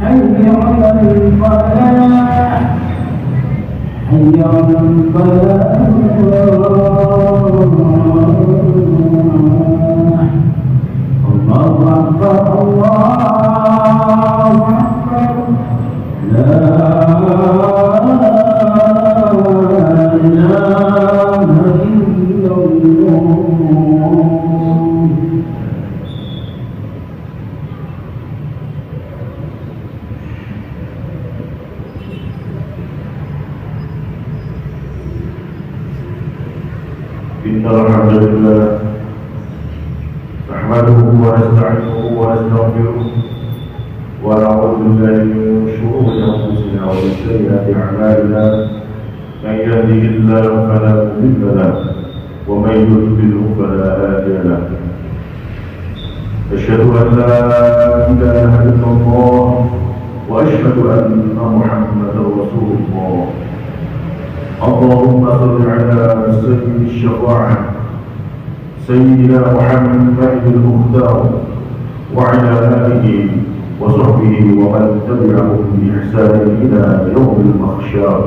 حي على الفلاح حي على الفلاح الله أكبر الله أكبر لا إله إلا الله. إن الحمد لله نحمده ونستعينه ونستغفره ونعوذ بالله من شرور أنفسنا ومن سيئات أعمالنا من يهده الله فلا مضل له ومن يضلل فلا هادي له أشهد أن لا إله إلا الله وأشهد أن محمدا رسول الله. اللهم صل على سيد الشفاعة سيدنا محمد المختار وعلى آله وصحبه ومن تبعهم بإحسان إلى يوم المحشر.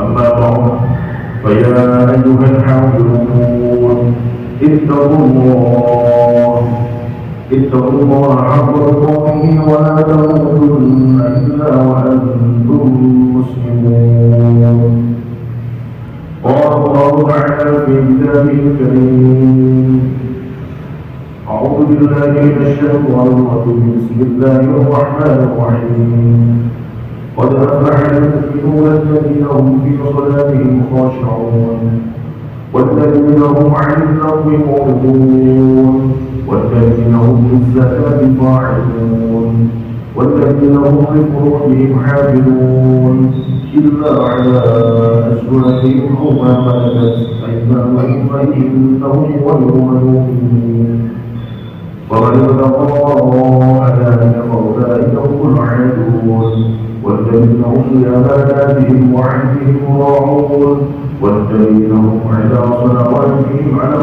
أما بعد فيا أيها الحاضرون اتقوا الله حق تقاته ولا تموتن إلا وأنتم مسلمون. قال الله تعالى في كتابه الكريم أعوذ بالله من الشيطان الرجيم بسم الله الرحمن الرحيم قد أفلح المؤمنون الذين هم في صلاتهم خاشعون والذين هم عن اللغو معرضون والذين هم للزكاة فاعلون والذين هم لفروجهم حافظون إلا على أزواجهم أو ما ملكت أيمانهم فإنهم غير ملومين ومن ابتغى ذلك فأولئك هم العادون والذين هم لأماناتهم وعهدهم راعون والذين هم على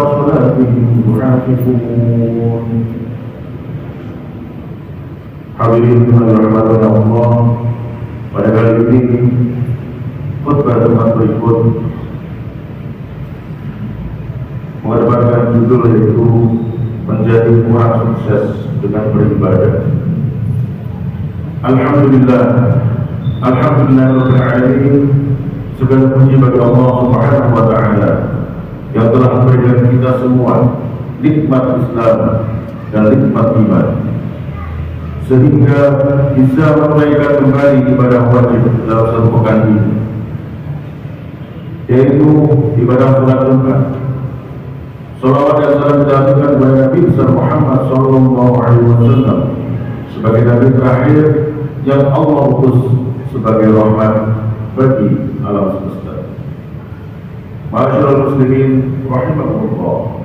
صلاتهم يحافظون. Hadirin yang dirahmati Allah, pada kali ini khutbah teman berikut mengedepankan judul yaitu menjadi orang sukses dengan beribadah. Alhamdulillah, Rabbil Alamin. Segala puji bagi Allah Subhanahu wa Ta'ala yang telah memberikan kita semua nikmat Islam dan nikmat iman, sehingga bisa menunaikan kembali ibadah wajib dalam satu pekan ini, yaitu ibadah salat Jumat. Salawat dan salam diaturkan kepada Nabi Muhammad Sallallahu Alaihi Wasallam sebagai Nabi terakhir yang Allah utus sebagai rahmat bagi alam semesta. Ma'asyiral muslimin rahimakumullah.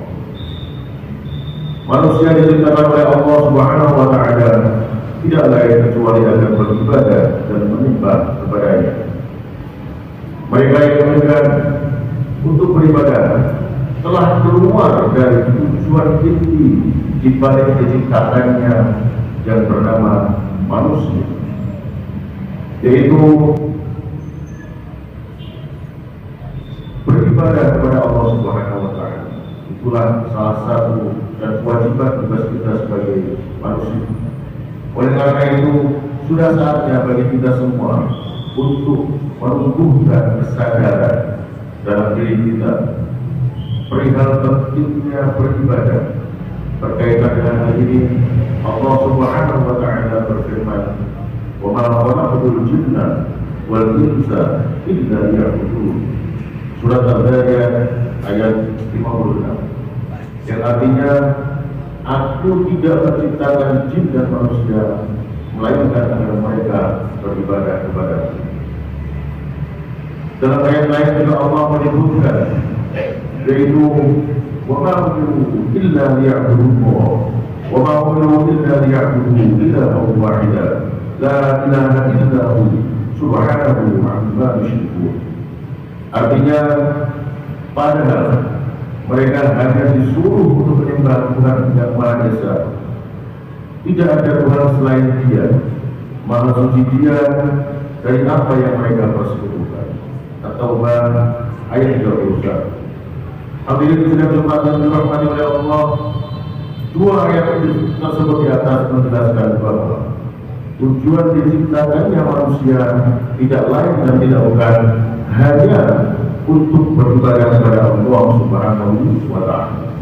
Manusia diciptakan oleh Allah Subhanahu wa Ta'ala tidak lain kecuali agar beribadah dan menyembah kepada-Nya. Mereka yang enggan untuk beribadah telah keluar dari tujuan inti di balik diciptakannya yang bernama manusia, yaitu beribadah kepada Allah Subhanahu wa Ta'ala. Itulah salah satu dan kewajiban tugas kita sebagai manusia. Oleh karena itu, sudah saatnya bagi kita semua untuk menumbuhkan kesadaran dalam diri kita perihal pentingnya beribadah. Berkaitan dengan hal ini, Allah Subhanahu wa Ta'ala berfirman, "Wa ma khalaqtul jinna wal insa illa liya'budun." Surat Al-Zariyat ayat 56, yang artinya, Aku tidak menciptakan jin dan manusia melainkan agar mereka beribadah kepada-Ku. Dalam ayat lain juga Allah menyebutkan, yaitu wa ma umiru illa liya'budullah wa ma umiru illa liya'budu ilahan wahida la ilaha illa hu subhanahu amma yushrikun. Artinya, padahal mereka hanya disuruh untuk menyembah Tuhan yang Maha Esa, Tidak ada Tuhan selain Dia. Maha suci Dia dari apa yang mereka persekutukan. At-Taubah ayat 21. Hadirin sidang Jumat yang dirahmati oleh Allah, dua ayat tersebut di atas menjelaskan bahwa tujuan diciptakannya manusia tidak lain dan tidak bukan hanya untuk beribadah kepada Allah Subhanahu wa Ta'ala,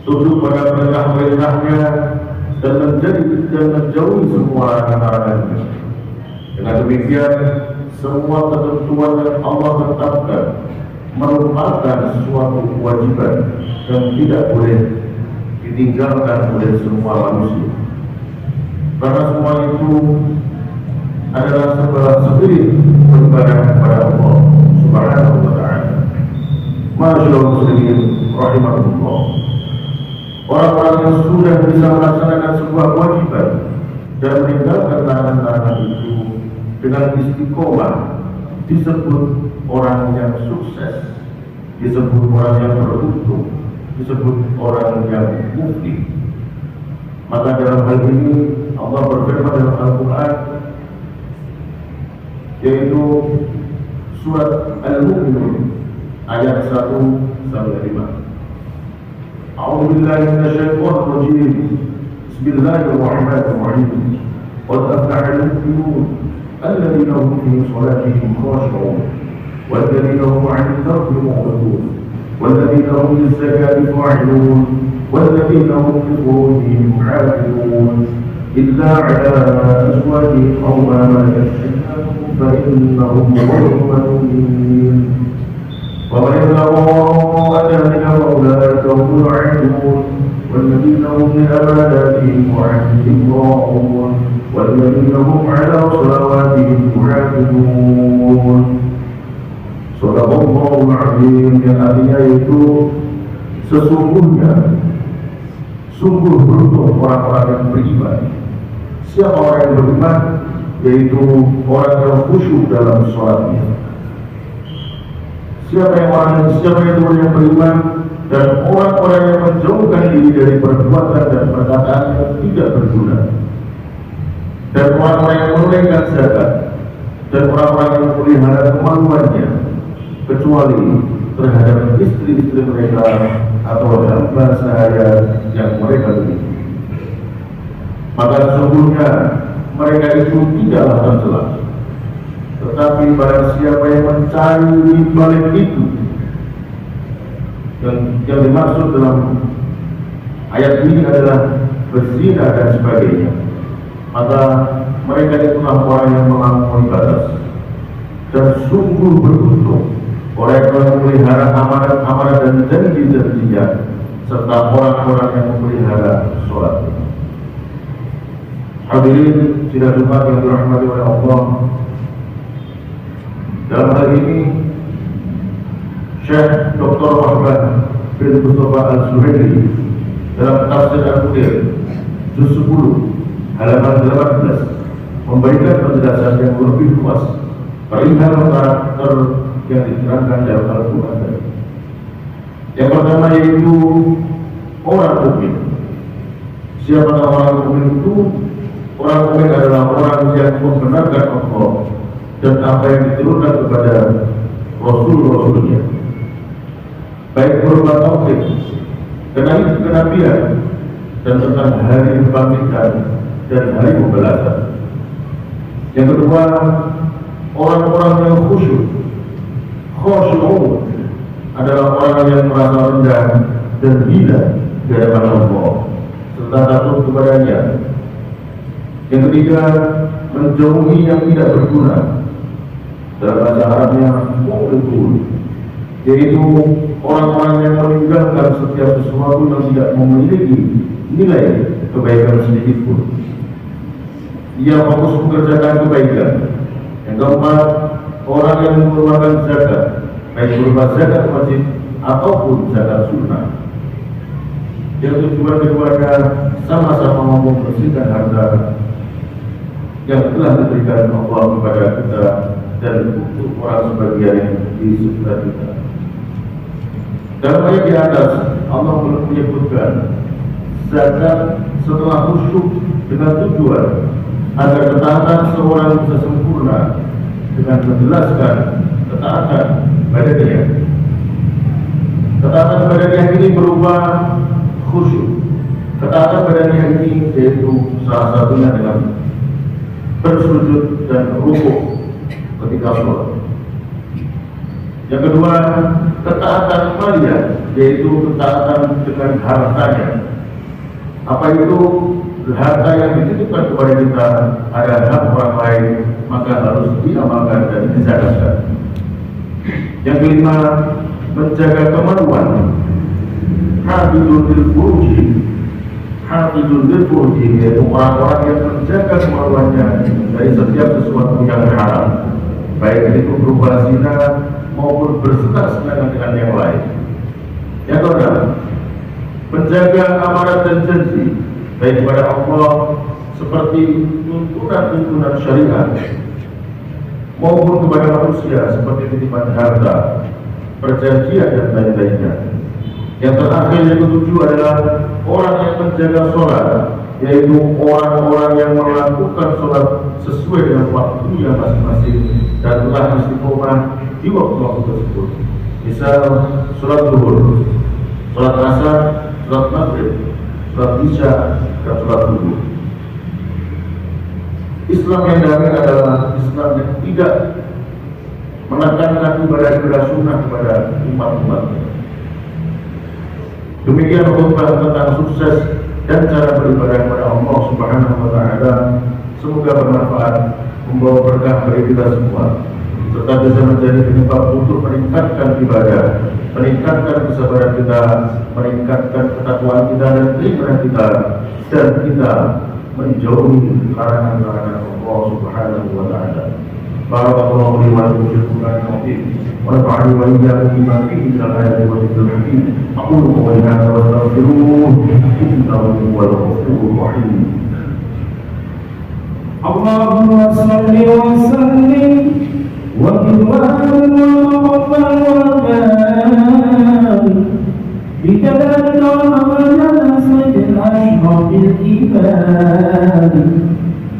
tunduk pada perintah-perintahnya dan menjauhi semua larangan-larangannya. Dengan demikian, semua ketentuan yang Allah tetapkan merupakan suatu kewajiban yang tidak boleh ditinggalkan oleh semua manusia. Karena semua itu adalah sebuah spirit beribadah kepada Allah Subhanahu wa Ta'ala. Masyaallah muslimin rahimahullah. Orang-orang yang sudah bisa melaksanakan sebuah kewajiban dan meninggalkan larangan-larangan itu dengan istiqomah disebut orang yang sukses, disebut orang yang beruntung, disebut orang yang muflih. Maka dalam hal ini Allah berfirman dalam Al-Quran, yaitu surat Al-Mu'minun ayat 1-5. A'udzu billahi minasyaitonir rajim. Bismillahirrahmanirrahim. Qad aflaha al-mu'minun الذين هم في صلاتهم خاشعون والذين هم عن اللغو معرضون والذين هم للزكاة فاعلون والذين هم لفروجهم حافظون إلا على أزواجهم أو ما ملكت أيمانهم فإنهم غير ملومين ومن يتقى ذلك فأولئك هم العادون والذين هم لأماناتهم وعهدهم راعون والذين هم على صلواتهم يحافظون. Shadaqallahul Azim, yang artinya itu sesungguhnya sungguh beruntung orang-orang yang beriman. Siapa orang yang beriman? Yaitu orang yang khusyuk dalam sholatnya. Siapa itu orang yang beriman dan orang-orang yang menjauhkan diri dari perbuatan dan perkataan yang tidak berguna, dan orang-orang yang menunaikan zakat, dan orang-orang yang melihara kemaluannya kecuali terhadap istri-istri mereka atau hamba sahaya yang mereka miliki. Maka sesungguhnya mereka itu tidaklah tercela. Tetapi barang siapa yang mencari di balik itu, yang dimaksud dalam ayat ini adalah berzina dan sebagainya, maka mereka itulah orang yang melampaui batas. Dan sungguh beruntung orang yang memelihara amanat-amanat dan janji-janjinya, serta orang-orang yang memelihara sholat. Hadirin sidang Jumat yang dirahmati oleh Allah, dalam hal ini Syekh Dr. Muhammad bin Mustafa Al-Zuhairi dalam tafsir Al-Qudir juz 10 halaman 18 memberikan penjelasan yang lebih luas perihal karakter yang diterangkan dalam Al-Quran tadi. Yang pertama yaitu orang mukmin. Siapa orang mukmin itu? Orang mukmin adalah orang yang membenarkan Allah dan apa yang diturunkan kepada Rasul-Rasulnya, baik berupa tauhid, kenabian, dan tentang hari kebangkitan dan hari pembalasan. Yang kedua, orang-orang yang khusyuk. Khusyuk adalah orang yang merasa rendah dan hina di hadapan Allah serta takut kepadanya. Yang ketiga, menjauhi yang tidak berguna. Dalam bahasa Arabnya mu'ridun, yaitu orang-orang yang meninggalkan setiap sesuatu yang tidak memiliki nilai kebaikan sedikit pun. Ia fokus mengerjakan kebaikan. Yang keempat, orang yang mengeluarkan zakat, baik berupa zakat wajib ataupun zakat sunnah. Yang tujuan keduanya sama-sama membersihkan harta yang telah diberikan Allah kepada kita dan untuk orang sebagian yang di sekitar kita. Dalam ayat di atas Allah menyebutkan zakat setelah khusyuk dengan tujuan agar ketaatan seorang bisa sempurna dengan menjelaskan ketaatan badaniah. Ketaatan badaniah ini berupa khusyuk. Ketaatan badaniah ini yaitu salah satunya dengan bersujud dan rukuk ketika sholat. Yang kedua, ketaatan maliyah, yaitu ketaatan dengan hartanya. Apa itu harta yang dititipkan kepada kita, ada hak orang lain, maka harus diamalkan dan dizakatkan. Yang kelima, menjaga kemaluan. Hafizul lil furuji, hafizul lil furuji, yaitu orang-orang yang menjaga kemaluannya dari setiap sesuatu yang haram, baik itu berupa zina maupun bersenang-senang dengan yang lain. Yang keenam, menjaga amanat dan janji baik kepada Allah seperti tuntunan-tuntunan syariat maupun kepada manusia seperti titipan harta, perjanjian dan lain-lainnya. Yang terakhir yang ketujuh adalah orang yang menjaga sholat, yaitu orang-orang yang melakukan sholat sesuai dengan waktunya masing-masing dan telah istiqomah di waktu-waktu tersebut. Misal sholat zuhur, sholat asar, sholat maghrib, sholat isya, dan sholat subuh. Islam yang damai adalah Islam yang tidak menekankan ibadah-ibadah sunnah kepada umat-umatnya. Demikian khutbah tentang sukses dan cara beribadah kepada Allah Subhanahu wa Ta'ala. Semoga bermanfaat, membawa berkah bagi kita semua, serta bisa menjadi penyebab untuk meningkatkan ibadah, meningkatkan kesabaran kita, meningkatkan ketakwaan kita dan keimanan kita, dan kita menjauhi larangan-larangan Allah Subhanahu wa Ta'ala. Barakallahu li wa lakum fil Qur'anil azim wa nafa'ani wa iyyakum bima fihi minal ayati wa dzikril hakim. Aqulu qawli hadza wa astaghfiruh innahu huwal ghafurur rahim. Allahumma salli wa sallim wa barik wa بكذلك وأمرنا سيدنا أشرف العباد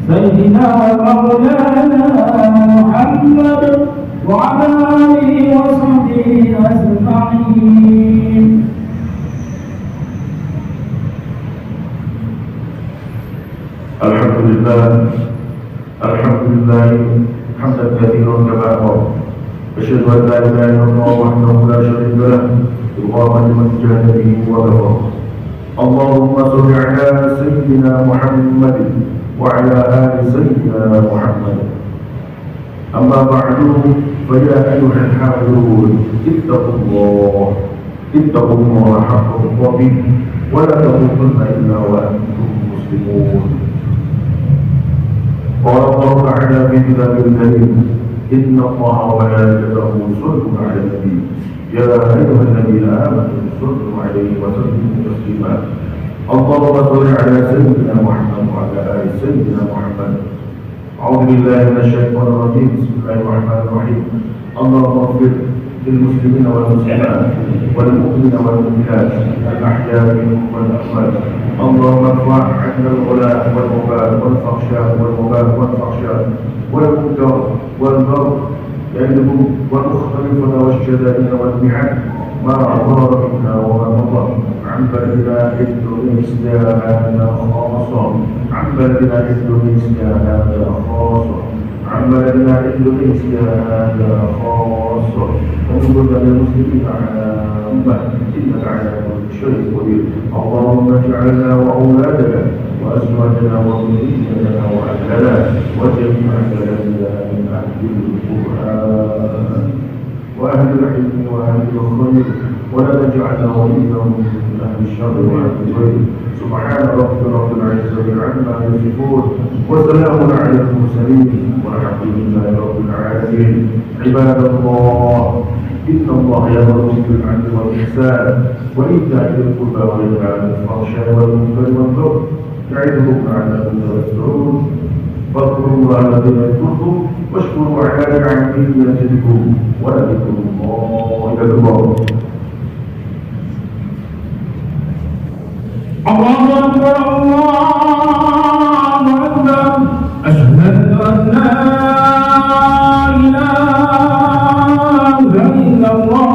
سيدنا ومولانا محمد وعلى آله وصحبه أجمعين. الحمد لله حمدا كثيرا كما أمر. أشهد أن لا إله إلا الله وحده لا شريك له إكراما لمن جاهد به وكفر. اللهم صل على سيدنا محمد وعلى آل سيدنا محمد. أما بعد فيا أيها الحاضرون اتقوا الله حق تقاته ولا تموتن إلا وأنتم مسلمون. قال الله تعالى في كتابه الكريم: إن الله وملائكته يصلون على النبي يا أيها الذين آمنوا صلوا عليه وسلموا تسليما. اللهم صل على سيدنا محمد وعلى آل سيدنا محمد. أعوذ بالله من الشيطان الرجيم. بسم الله الرحمن الرحيم. اللهم اغفر للمسلمين والمسلمات والمؤمنين والمؤمنات الأحياء منهم والأموات. اللهم ارفع عنا الغلاء والوباء والفحشاء والمنكر والبغي والمختلفة والشدائد والمحن ما ظهر منا وما بطن عن بلدنا إندونيسيا هذا خاصة عن بلدنا إندونيسيا هذا خاصة ونقول للمسلمين عامة إنك على كل شيء قدير. اللهم اجعلنا وأولادنا وأزواجنا وذريتنا وأهلنا وجميع بلدنا من أهل القرآن وأهل العلم وأهل الخير ولا تجعلنا وليهم من أهل الشر وأهل الخير. سبحان ربك رب العزة عما يصفون وسلام على المرسلين والحمد لله رب العالمين. عباد الله، إن الله يأمر بالعدل والإحسان وإيتاء ذي القربى وينهى عن الفحشاء والمنكر والبغي يعظكم لعلكم تذكرون. فاذكروا الله الذي يذكركم واشكروا على نعمه يزدكم ولذكر الله أكبر. Allah أكبر الله أكبر أشهد أن لا إله إلا الله